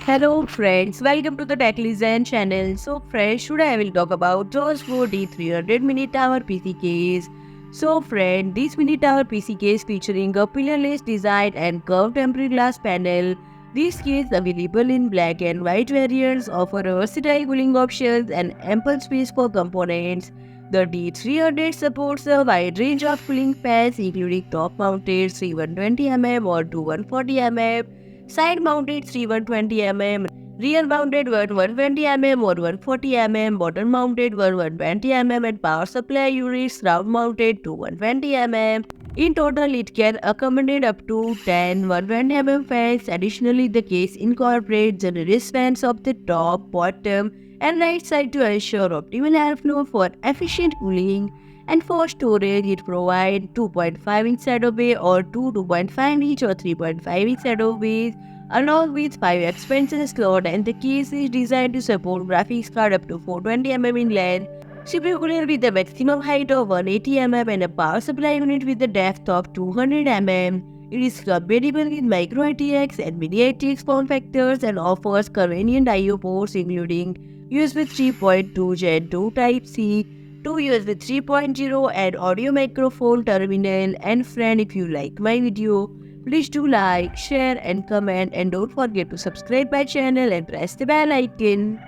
Hello friends, welcome to the Tech Listen channel. So friends, today I will talk about JONSBO D300 mini tower PC case. So friend, this mini tower PC case featuring a pillarless design and curved temporary glass panel. This case available in black and white variants offer a versatile cooling options and ample space for components. The D300 supports a wide range of cooling fans including top-mounted 3120 mm or 2140 mm, side-mounted 3120 mm, rear-mounted 120 mm or 140 mm, bottom-mounted 120 mm, and power supply units round-mounted to 120 mm. In total, it can accommodate up to 10 120 mm fans. Additionally, the case incorporates generous fans of the top, bottom, and right side to ensure optimal airflow for efficient cooling. And for storage, it provides 2.5-inch shadow bay or 2.5-inch or 3.5-inch shadow bays along with 5 expansion slots, and the case is designed to support graphics card up to 420 mm in length, CPU cooler with a maximum height of 180 mm and a power supply unit with a depth of 200 mm. It is compatible with MicroATX and Mini-ITX form factors and offers convenient I/O ports including USB 3.2 Gen 2 Type-C, 2 USB 3.0 and audio microphone terminal. And friend, if you like my video, please do like, share and comment, and don't forget to subscribe my channel and press the bell icon.